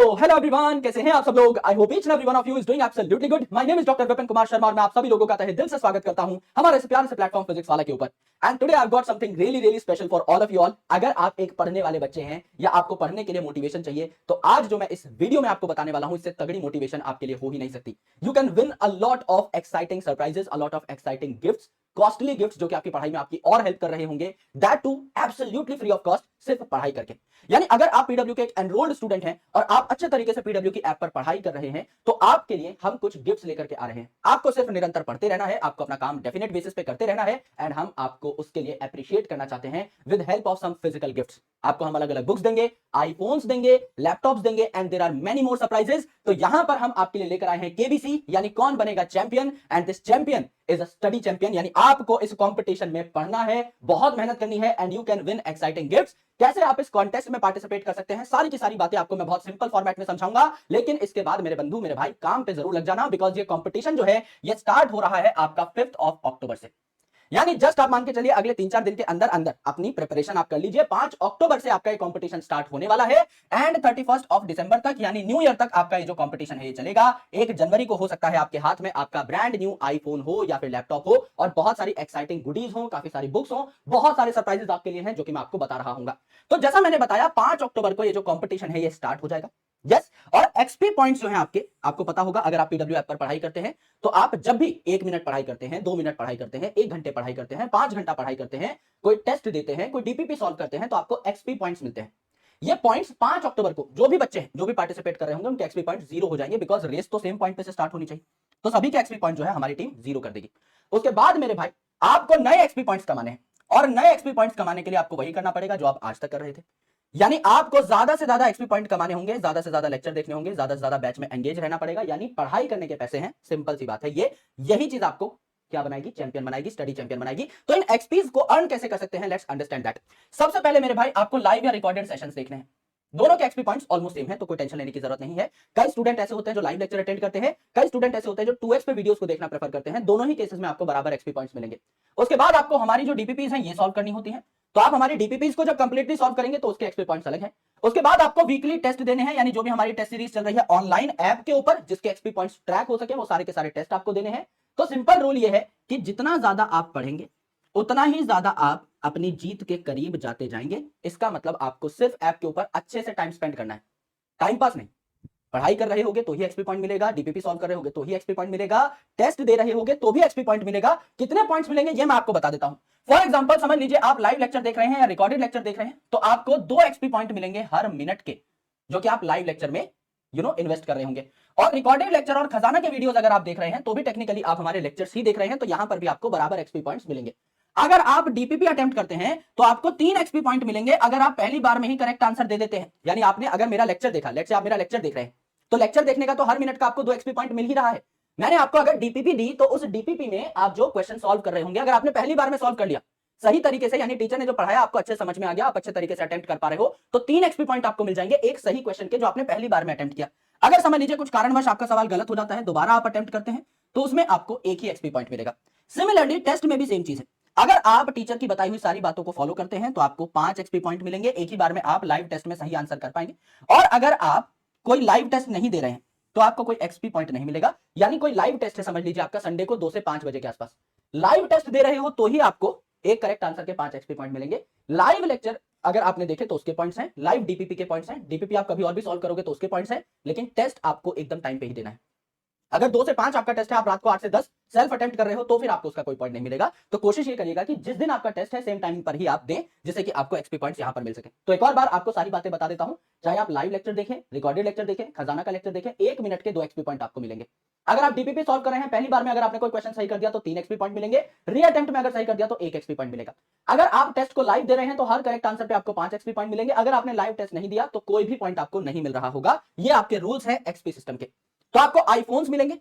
Hello everyone, कैसे हैं आप सब लोग। I hope each and every one of you is doing absolutely good. My name is doctor Vipin Kumar Sharma और मैं आप सभी लोगों का तहे दिल से स्वागत करता हूं हमारे इस प्यारे से प्लेटफॉर्म फिजिक्स वाला के ऊपर। And today I have got something really really special for all of you all. अगर आप एक पढ़ने वाले बच्चे हैं या आपको पढ़ने के लिए मोटिवेशन चाहिए तो आज जो मैं इस वीडियो में आपको बताने वाला हूं इससे तगड़ी मोटिवेशन आपके लिए हो ही नहीं सकती। You can win a lot of exciting surprises, a lot of exciting gifts, costly gifts जो कि आपकी पढ़ाई में आपकी और हेल्प कर रहे होंगे, that too absolutely free of cost, सिर्फ पढ़ाई करके। यानी अगर आप पीडब्ल्यू के एक एनरोल्ड स्टूडेंट हैं और आप अच्छे तरीके से पीडब्ल्यू की ऐप पर पढ़ाई कर रहे हैं तो आपके लिए हम कुछ गिफ्ट्स लेकर के आ रहे हैं। आपको सिर्फ निरंतर पढ़ते रहना है, आपको अपना काम डेफिनेट बेसिस पे करते रहना है एंड हम आपको उसके लिए अप्रिशिएट करना चाहते हैं with help of some physical gifts. आपको हम अलग अलग बुक्स देंगे, आईफोन्स देंगे, लैपटॉप्स देंगे and there are many more surprises. तो यहां पर हम आपके लिए लेकर आए हैं केबीसी यानी कौन बनेगा champion. And this champion is a study champion, यानी आपको इस कंपटीशन में पढ़ना है, बहुत मेहनत करनी है and you can win exciting gifts. कैसे आप इस कॉन्टेस्ट में पार्टिसिपेट कर सकते हैं, सारी की सारी बातें आपको मैं बहुत सिंपल फॉर्मेट में समझाऊंगा। लेकिन इसके बाद मेरे बंधु, मेरे भाई, काम पे जरूर लग जाना, बिकॉज ये कंपटीशन जो है ये स्टार्ट हो रहा है आपका 5 अक्टूबर से। यानी जस्ट आप मान के चलिए अगले 3-4 दिन के अंदर अंदर अपनी प्रिपरेशन आप कर लीजिए। 5 अक्टूबर से आपका ये कंपटीशन स्टार्ट होने वाला है एंड 31 दिसंबर तक यानी न्यू ईयर तक आपका ये जो कंपटीशन है ये चलेगा। 1 जनवरी को हो सकता है आपके हाथ में आपका ब्रांड न्यू आईफोन हो या फिर लैपटॉप हो और बहुत सारी एक्साइटिंग गुडीज हो, काफी सारी बुक्स हो, बहुत सारे सरप्राइजेस आपके लिए हैं जो कि मैं आपको बता रहा हूं। तो जैसा मैंने बताया 5 अक्टूबर को ये जो कंपटीशन है ये स्टार्ट हो जाएगा। यस, और एक्सपी पॉइंट्स जो हैं आपके, आपको पता होगा अगर आप पीडब्ल्यू ऐप पर पढ़ाई करते हैं तो आप जब भी 1 मिनट पढ़ाई करते हैं, 2 मिनट पढ़ाई करते हैं, 1 घंटे पढ़ाई करते हैं, 5 घंटा पढ़ाई करते हैं, कोई टेस्ट देते हैं, कोई डीपीपी सॉल्व करते हैं तो आपको एक्सपी पॉइंट्स मिलते हैं। ये पॉइंट्स 5 अक्टूबर को जो भी बच्चे हैं, जो भी पार्टिसिपेट कर रहे होंगे उनके एक्सपी पॉइंट 0 हो जाएंगे, बिकॉज रेस तो सेम पॉइंट पे से स्टार्ट होनी चाहिए। तो सभी के एक्सपी पॉइंट जो है हमारी टीम 0 कर देगी। उसके बाद मेरे भाई आपको नए एक्सपी पॉइंट्स कमाने हैं और नए एक्सपी पॉइंट्स कमाने के लिए आपको वही करना पड़ेगा जो आप आज तक कर रहे थे। यानी आपको ज्यादा से ज्यादा एक्सपी पॉइंट कमाने होंगे, ज्यादा से ज्यादा लेक्चर देखने होंगे, ज्यादा से ज्यादा बैच में एंगेज रहना पड़ेगा। यानी पढ़ाई करने के पैसे हैं, सिंपल सी बात है। ये यही चीज आपको क्या बनाएगी, चैंपियन बनाएगी, स्टडी चैंपियन बनाएगी। तो इन एक्सपीज को अर्न कैसे कर सकते हैं, लेट्स अंडरस्टैंड दैट। सबसे पहले मेरे भाई आपको लाइव या रिकॉर्डेड सेशंस देखने हैं। दोनों के एक्सपी पॉइंट्स ऑलमोस्ट सेम है तो कोई टेंशन लेने की जरूरत नहीं है। कई स्टूडेंट ऐसे होते हैं जो लाइव लेक्चर अटेंड करते हैं, कई स्टूडेंट ऐसे होते हैं जो 2x पे वीडियोस को देखना प्रेफर करते हैं। दोनों ही केसेस में आपको बराबर एक्सपी पॉइंट्स मिलेंगे। उसके बाद आपको हमारी जो डीपीपीज हैं ये सॉल्व करनी होती है। तो आप हमारी डीपीपीज को जब कंप्लीटली सॉल्व करेंगे तो उसके एक्सपी पॉइंट्स अलग हैं। उसके बाद आपको वीकली टेस्ट देने हैं, यानी जो भी हमारी टेस्ट सीरीज चल रही है ऑनलाइन ऐप के ऊपर जिसके एक्सपी पॉइंट्स ट्रैक हो सके वो सारे के सारे टेस्ट आपको देने हैं। तो सिंपल रूल ये है कि जितना ज्यादा आप पढ़ेंगे उतना ही ज्यादा आप अपनी जीत के करीब जाते जाएंगे। इसका मतलब आपको सिर्फ ऐप के ऊपर अच्छे से टाइम स्पेंड करना है, टाइम पास नहीं। पढ़ाई कर रहे होगे तो ही एक्सपी पॉइंट मिलेगा, डीपीपी सॉल्व कर रहे होगे तो ही एक्सपी पॉइंट मिलेगा, टेस्ट दे रहे होगे तो भी एक्सपी पॉइंट मिलेगा। कितने पॉइंट्स मिलेंगे ये मैं आपको बता देता हूं। फॉर एग्जांपल समझ लीजिए आप लाइव लेक्चर देख रहे हैं या रिकॉर्डेड लेक्चर देख रहे हैं तो आपको 2 एक्सपी पॉइंट मिलेंगे हर मिनट के, जो कि आप लाइव लेक्चर में इन्वेस्ट कर रहे होंगे। और रिकॉर्डेड लेक्चर और खजाना के वीडियोस अगर आप देख रहे हैं तो भी टेक्निकली आप हमारे लेक्चर्स ही देख रहे हैं तो यहां पर भी आपको बराबर एक्सपी पॉइंट्स मिलेंगे। अगर आप डीपीपी अटेम्प्ट करते हैं तो आपको 3 एक्सपी पॉइंट मिलेंगे अगर आप पहली बार में ही करेक्ट आंसर दे देते हैं। यानी आपने अगर मेरा लेक्चर देखा, लेट्स से आप मेरा लेक्चर देख रहे हैं तो लेक्चर देखने का तो हर मिनट का आपको 2 एक्सपी पॉइंट मिल ही रहा है। मैंने आपको अगर डीपीपी दी तो उस डीपीपी में आप जो क्वेश्चन सॉल्व कर रहे होंगे अगर आपने पहली बार में सॉल्व कर लिया सही तरीके से, यानी टीचर ने जो पढ़ाया आपको अच्छे समझ में आ गया, आप अच्छे तरीके से अटेम्प्ट कर पा रहे हो, तो 3 एक्सपी पॉइंट आपको मिल जाएंगे एक सही क्वेश्चन के जो आपने पहली बार में अटेम्प्ट किया। अगर समझ लीजिए कुछ कारणवश आपका सवाल गलत हो जाता है, दोबारा आप अटेम्प्ट करते हैं तो उसमें आपको एक ही एक्सपी पॉइंट मिलेगा। सिमिलरली टेस्ट में भी सेम चीज है। अगर आप टीचर की बताई हुई सारी बातों को फॉलो करते हैं तो आपको 5 एक्सपी पॉइंट मिलेंगे, एक ही बार में आप लाइव टेस्ट में सही आंसर कर पाएंगे। और अगर आप कोई लाइव टेस्ट नहीं दे रहे हैं तो आपको कोई एक्सपी पॉइंट नहीं मिलेगा। यानी कोई लाइव टेस्ट है, समझ लीजिए आपका संडे को 2 से 5 बजे के आसपास लाइव टेस्ट दे रहे हो तो ही आपको एक करेक्ट आंसर के 5 एक्सपी पॉइंट मिलेंगे। लाइव लेक्चर अगर आपने देखे तो उसके पॉइंट्स हैं, लाइव डीपीपी के पॉइंट्स हैं, डीपीपी आप कभी और भी सॉल्व करोगे तो उसके पॉइंट्स हैं, लेकिन टेस्ट आपको एकदम टाइम पे ही देना है। अगर 2 से 5 आपका टेस्ट है, आप रात को 8 से 10 सेल्फ अटेम्प्ट कर रहे हो तो फिर आपको उसका कोई पॉइंट नहीं मिलेगा। तो कोशिश ये करिएगा कि जिस दिन आपका टेस्ट है सेम टाइम पर ही आप दें, जिससे कि आपको एक्सपी पॉइंट्स यहां पर मिल सके। तो एक और बार आपको सारी बातें बता देता हूं, चाहे आप लाइव लेक्चर देखें, रिकॉर्डेड लेक्चर देखें, खजाना का लेक्चर देखें, 1 मिनट के 2 एक्सपी पॉइंट आपको मिलेंगे। अगर आप डीपीपी सॉल्व कर रहे हैं पहली बार में अगर आपने कोई क्वेश्चन सही कर दिया तो 3 एक्सपी पॉइंट मिलेंगे, रीअटेम्प्ट में अगर सही कर दिया तो 1 एक्सपी पॉइंट मिलेगा। अगर आप टेस्ट को लाइव दे रहे हैं तो हर करेक्ट आंसर पे आपको 5 एक्सपी पॉइंट मिलेंगे। अगर आपने लाइव टेस्ट नहीं दिया तो कोई भी पॉइंट आपको नहीं मिल रहा होगा। ये आपके रूल्स है एक्सपी सिस्टम के। तो आपको आईफोन्स मिलेंगे,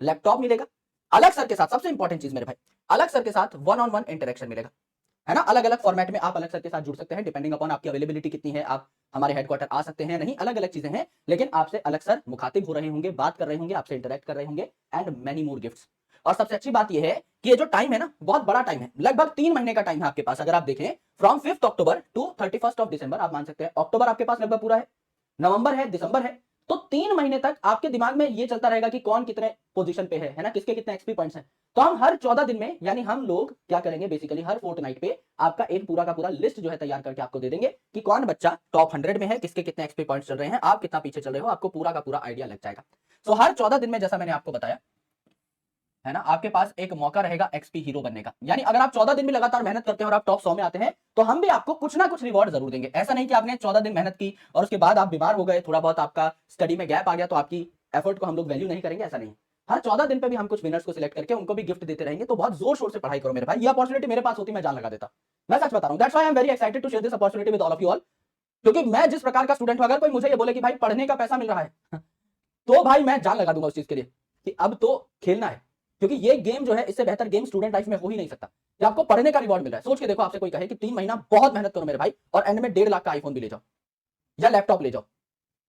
लैपटॉप मिलेगा, अलग सर के साथ, सबसे इंपॉर्टेंट चीज मेरे भाई, अलग सर के साथ 1-on-1 इंटरेक्शन मिलेगा, है ना। अलग अलग फॉर्मेट में आप अलग सर के साथ जुड़ सकते हैं, डिपेंडिंग अपॉन आपकी अवेलेबिलिटी कितनी है। आप हमारे हेडक्वार्टर आ सकते हैं, नहीं, अलग अलग चीजें हैं, लेकिन आपसे अलग सर मुखातिब हो रहे होंगे, बात कर रहे होंगे, आपसे इंटरेक्ट कर रहे होंगे एंड मेनी मोर गिफ्ट्स। और सबसे अच्छी बात यह है कि ये जो टाइम है ना बहुत बड़ा टाइम है, लगभग 3 महीने का टाइम है आपके पास। अगर आप देखें फ्रॉम 5 अक्टूबर टू 31 दिसंबर, आप मान सकते हैं अक्टूबर आपके पास लगभग पूरा है, नवंबर है, दिसंबर है, तो 3 महीने तक आपके दिमाग में ये चलता रहेगा कि कौन कितने पोजीशन पे है ना, किसके कितने एक्सपी पॉइंट्स हैं। तो हम हर 14 दिन में, यानी हम लोग क्या करेंगे बेसिकली, हर फोर्टनाइट पे आपका एक पूरा का पूरा लिस्ट जो है तैयार करके आपको दे देंगे कि कौन बच्चा टॉप 100 में है, किसके कितने एक्सपी पॉइंट्स चल रहे हैं, आप कितना पीछे चल रहे हो, आपको पूरा का पूरा आइडिया लग जाएगा। सो हर 14 दिन में, जैसा मैंने आपको बताया है ना, आपके पास एक मौका रहेगा एक्सपी हीरो बनने का। यानी अगर आप 14 दिन में लगातार मेहनत करते हैं और आप टॉप 100 में आते हैं, तो हम भी आपको कुछ ना कुछ रिवॉर्ड जरूर देंगे। ऐसा नहीं कि आपने 14 दिन मेहनत की और उसके बाद आप बीमार हो गए, थोड़ा बहुत आपका स्टडी में गैप आ गया, तो आपकी एफर्ट को हम लोग वैल्यू नहीं करेंगे, ऐसा नहीं। हर 14 दिन पे भी हम कुछ विनर्स को सिलेक्ट करके उनको भी गिफ्ट देते रहेंगे। तो बहुत जोर शोर से पढ़ाई करो मेरे भाई, ये अपॉर्चुनिटी मेरे पास होती मैं जान लगा देता। मैं सच बता रहा हूं, that's why I am very excited to share this opportunity with all of you all. क्योंकि मैं जिस प्रकार का स्टूडेंट हूं, अगर कोई मुझे ये बोले कि भाई पढ़ने का पैसा मिल रहा है तो भाई मैं जान लगा दूंगा उस चीज के लिए कि अब तो खेलना है। क्योंकि ये गेम जो है, इससे बेहतर गेम स्टूडेंट लाइफ में हो ही नहीं सकता कि आपको पढ़ने का रिवॉर्ड मिल रहा है। सोच के देखो, आपसे कोई कहे कि 3 महीना बहुत मेहनत करो मेरे भाई और एंड में 1.5 लाख का आईफोन भी ले जाओ या लैपटॉप ले जाओ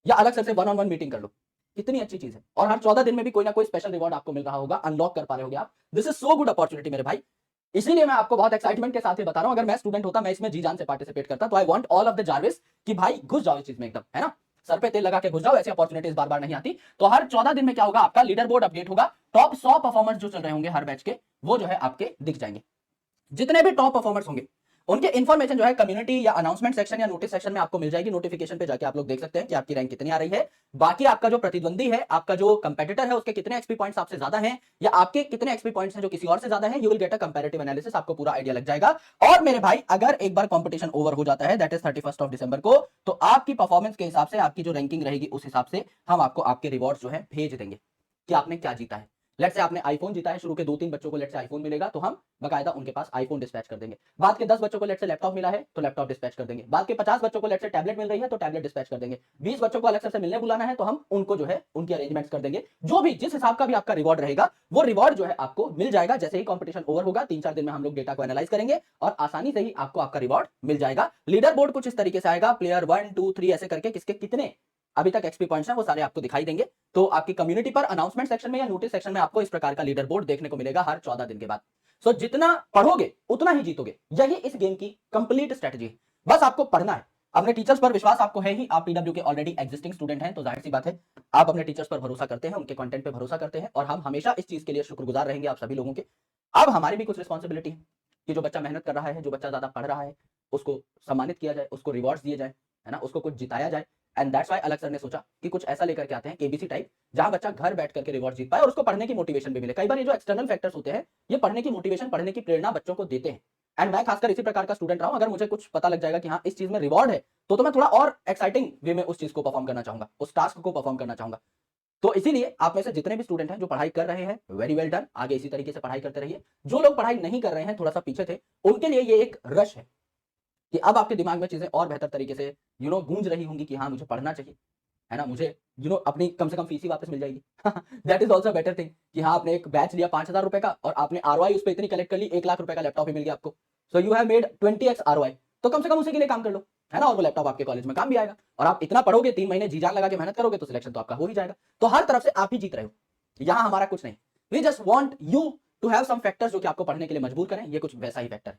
या अलग से 1-on-1 मीटिंग कर लो, कितनी अच्छी चीज है। और हर 14 दिन में भी कोई ना कोई स्पेशल रिवॉर्ड आपको मिल रहा होगा, अनलॉक कर पा रहे होगे आप। This is so good opportunity मेरे भाई। इसीलिए मैं आपको बहुत एक्साइटमेंट के साथ बता रहा हूं। अगर मैं स्टूडेंट होता, मैं इसमें जी जान से पार्टिसिपेट करता। तो I want all of the Jarvis कि भाई घुस जाओ इस चीज में एकदम, है ना, सर पे तेल लगा के घुस जाओ। ऐसी अपॉर्चुनिटीज बार बार नहीं आती। तो हर 14 दिन में क्या होगा, आपका लीडर बोर्ड अपडेट होगा। टॉप 100 परफॉर्मर्स जो चल रहे होंगे हर बैच के, वो जो है आपके दिख जाएंगे। जितने भी टॉप परफॉर्मर्स होंगे उनके इन्फॉर्मेशन जो है कम्युनिटी या अनाउंसमेंट सेक्शन या नोटिस सेक्शन में आपको मिल जाएगी। नोटिफिकेशन पे जाके आप लोग देख सकते हैं कि आपकी रैंक कितनी आ रही है। बाकी आपका जो प्रतिद्वंदी है, आपका जो कंपेटिटर है, उसके कितने एक्सपी पॉइंट्स आपसे ज्यादा हैं या आपके कितने एक्सपी पॉइंट्स हैं जो किसी और से ज्यादा हैं, you will get a comparative analysis. आपको पूरा आइडिया लग जाएगा। और मेरे भाई, अगर एक बार कंपटीशन ओवर हो जाता है, दैट इज 31 ऑफ दिसंबर को, तो आपकी परफॉर्मेंस के हिसाब से, आपकी जो रैंकिंग रहेगी उस हिसाब से हम आपको आपके रिवॉर्ड्स जो है भेज देंगे कि आपने क्या जीता है। लेट से आपने आईफोन जीता है, शुरू के 2-3 बच्चों को लेट से आईफोन मिलेगा, तो हम बकायदा उनके पास आईफोन डिस्पैच कर देंगे। बाद के 10 बच्चों को लेट से लैपटॉप मिला है तो लैपटॉप डिस्पैच कर देंगे। बाद के 50 बच्चों को लेट से टैबलेट मिल रही है तो टैबलेट डिस्पैच कर देंगे। 20 बच्चों को अलग से मिलने बुलाना है तो हम उनको जो है उनकी अरेंजमेंट्स कर देंगे। जो भी जिस हिसाब का भी आपका रिवॉर्ड रहेगा, वो रिवॉर्ड जो है आपको मिल जाएगा। जैसे ही कंपटीशन ओवर होगा, 3-4 दिन में हम लोग डेटा को एनालाइज करेंगे और आसानी से ही आपको आपका रिवॉर्ड मिल जाएगा। लीडर बोर्ड कुछ इस तरीके से आएगा, प्लेयर 1 2 3 ऐसे करके किसके कितने अभी तक एक्सपी पॉइंट्स हैं वो सारे आपको दिखाई देंगे। तो आपकी कम्युनिटी पर अनाउंसमेंट सेक्शन में या नोटिस सेक्शन में आपको इस प्रकार का लीडर बोर्ड देखने को मिलेगा हर 14 दिन के बाद। सो जितना पढ़ोगे उतना ही जीतोगे, यही इस गेम की कंप्लीट स्ट्रेटजी है। बस आपको पढ़ना है। अपने टीचर्स पर विश्वास आपको है ही, आप पीडब्ल्यू के ऑलरेडी एग्जिस्टिंग स्टूडेंट हैं, तो जाहिर सी बात है आप अपने टीचर्स पर भरोसा करते हैं, उनके कंटेंट पे भरोसा करते हैं। और हम हमेशा इस चीज के लिए शुक्रगुजार रहेंगे आप सभी लोगों के। अब हमारी भी कुछ रिस्पॉन्सिबिलिटी है कि जो बच्चा मेहनत कर रहा है, जो बच्चा ज्यादा पढ़ रहा है, उसको सम्मानित किया जाए, उसको रिवॉर्ड्स दिए जाए, है ना, उसको कुछ जिताया जाए। एंड दैट्स व्हाई अलग सर ने सोचा कि कुछ ऐसा लेकर के आते हैं, केबीसी टाइप, जहां बच्चा घर बैठ करके रिवॉर्ड जीत पाए और उसको पढ़ने की मोटिवेशन भी मिले। कई बार ये जो एक्सटर्नल फैक्टर्स होते हैं, ये पढ़ने की मोटिवेशन, पढ़ने की प्रेरणा बच्चों को देते हैं। एंड मैं खासकर इसी प्रकार का स्टूडेंट रहा हूं। अगर मुझे कुछ पता लग जाएगा कि हाँ इस चीज में रिवॉर्ड है, तो मैं थोड़ा और एक्साइटिंग वे में उस चीज को परफॉर्म करना चाहूंगा, उस टास्क को परफॉर्म करना चाहूंगा। तो इसीलिए आप में से जितने भी स्टूडेंट हैं जो पढ़ाई कर रहे हैं, वेरी वेल डन, आगे इसी तरीके से पढ़ाई करते रहिए। जो लोग पढ़ाई नहीं कर रहे हैं, थोड़ा सा पीछे थे, उनके लिए ये एक रश है कि अब आपके दिमाग में चीजें और बेहतर तरीके से गूंज रही होंगी कि हाँ मुझे पढ़ना चाहिए, है ना, मुझे अपनी कम से कम फीस ही वापस मिल जाएगी। That is also better thing कि हाँ आपने एक बैच लिया 5,000 रुपए का और आपने आरओआई उस पर इतनी कलेक्ट कर ली, 1 लाख रुपए का लैपटॉप ही मिल गया आपको। So you have made 20x ROI. तो कम से कम उसी के लिए काम कर लो, है ना, और वो लैपटॉप आपके कॉलेज में काम भी आएगा। और आप इतना पढ़ोगे, 3 महीने जी जान लगा के मेहनत करोगे, तो सिलेक्शन तो आपका हो ही जाएगा। तो हर तरफ से आप ही जीत रहे हो, यहाँ हमारा कुछ नहीं। We just want you to have some factors जो कि आपको पढ़ने के लिए मजबूर करें। ये कुछ वैसा ही फैक्टर है।